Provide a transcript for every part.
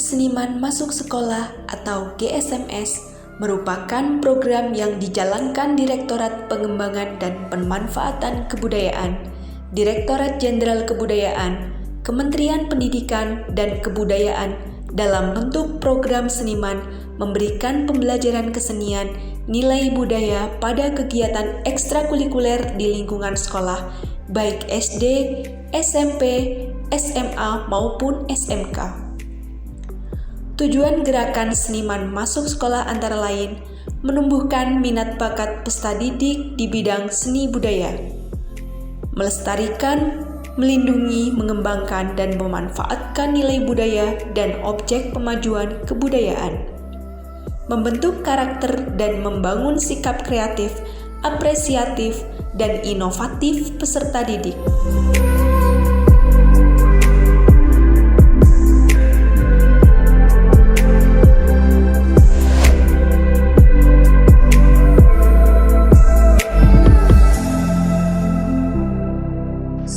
Seniman Masuk Sekolah atau GSMS merupakan program yang dijalankan Direktorat Pengembangan dan Pemanfaatan Kebudayaan, Direktorat Jenderal Kebudayaan, Kementerian Pendidikan dan Kebudayaan dalam bentuk program seniman memberikan pembelajaran kesenian, nilai budaya pada kegiatan ekstrakurikuler di lingkungan sekolah, baik SD, SMP, SMA maupun SMK. Tujuan gerakan seniman masuk sekolah antara lain menumbuhkan minat bakat peserta didik di bidang seni budaya, melestarikan, melindungi, mengembangkan, dan memanfaatkan nilai budaya dan objek pemajuan kebudayaan, membentuk karakter dan membangun sikap kreatif, apresiatif, dan inovatif peserta didik.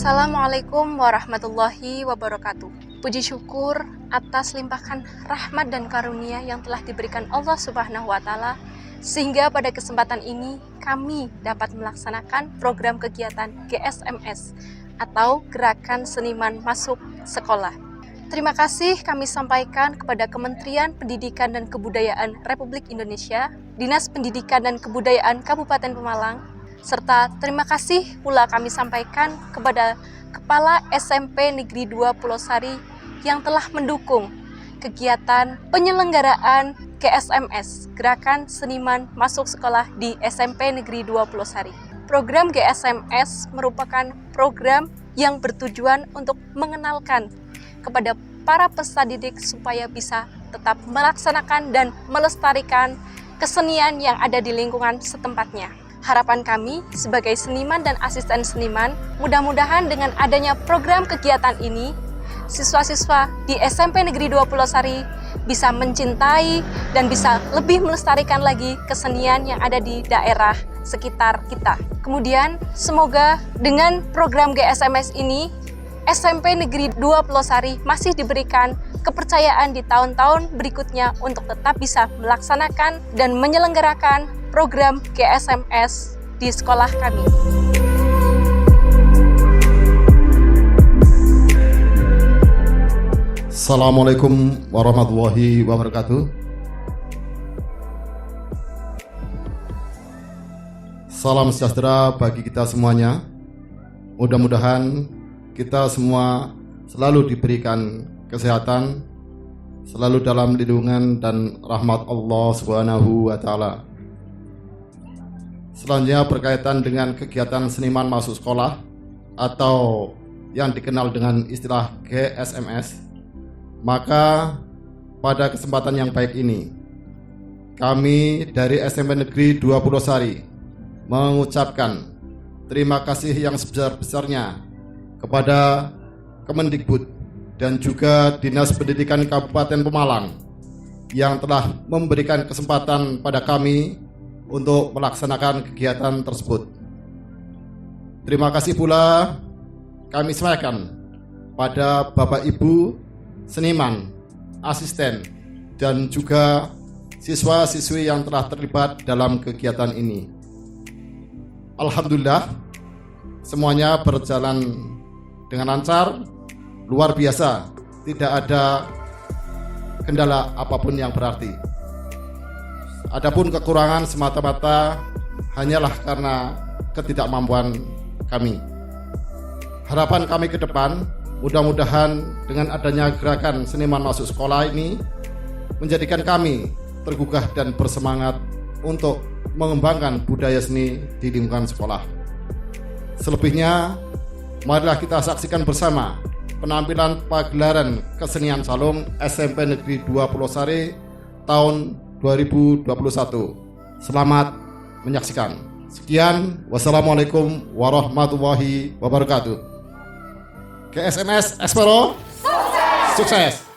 Assalamualaikum warahmatullahi wabarakatuh. Puji syukur atas limpahan rahmat dan karunia yang telah diberikan Allah Subhanahu wa Ta'ala, sehingga pada kesempatan ini kami dapat melaksanakan program kegiatan GSMS atau Gerakan Seniman Masuk Sekolah. Terima kasih kami sampaikan kepada Kementerian Pendidikan dan Kebudayaan Republik Indonesia, Dinas Pendidikan dan Kebudayaan Kabupaten Pemalang, serta terima kasih pula kami sampaikan kepada Kepala SMP Negeri 2 Pulau Sari yang telah mendukung kegiatan penyelenggaraan GSMS, Gerakan Seniman Masuk Sekolah di SMP Negeri 2 Pulau Sari. Program GSMS merupakan program yang bertujuan untuk mengenalkan kepada para peserta didik supaya bisa tetap melaksanakan dan melestarikan kesenian yang ada di lingkungan setempatnya. Harapan kami sebagai seniman dan asisten seniman, mudah-mudahan dengan adanya program kegiatan ini, siswa-siswa di SMP Negeri 2 Pulau Sari bisa mencintai dan bisa lebih melestarikan lagi kesenian yang ada di daerah sekitar kita. Kemudian, semoga dengan program GSMS ini, SMP Negeri 2 Pulau Sari masih diberikan kepercayaan di tahun-tahun berikutnya untuk tetap bisa melaksanakan dan menyelenggarakan program GSMS di sekolah kami. Assalamualaikum warahmatullahi wabarakatuh. Salam sejahtera bagi kita semuanya. Mudah-mudahan kita semua selalu diberikan kesehatan, selalu dalam lindungan dan rahmat Allah Subhanahu wa Ta'ala. Selanjutnya berkaitan dengan kegiatan seniman masuk sekolah atau yang dikenal dengan istilah GSMS, maka pada kesempatan yang baik ini kami dari SMP Negeri 2 Pulau Sari mengucapkan terima kasih yang sebesar-besarnya kepada Kemendikbud dan juga Dinas Pendidikan Kabupaten Pemalang yang telah memberikan kesempatan pada kami untuk melaksanakan kegiatan tersebut. Terima kasih pula kami sampaikan pada Bapak Ibu seniman, asisten, dan juga siswa-siswi yang telah terlibat dalam kegiatan ini. Alhamdulillah, semuanya berjalan dengan lancar, luar biasa, tidak ada kendala apapun yang berarti. Adapun kekurangan semata-mata hanyalah karena ketidakmampuan kami. Harapan kami ke depan, mudah-mudahan dengan adanya gerakan seniman masuk sekolah ini menjadikan kami tergugah dan bersemangat untuk mengembangkan budaya seni di lingkungan sekolah. Selebihnya, marilah kita saksikan bersama penampilan pagelaran kesenian Salung SMP Negeri 2 Pulau Sari tahun 2021. Selamat menyaksikan. Sekian, wassalamualaikum warahmatullahi wabarakatuh. GSMS Espero, sukses!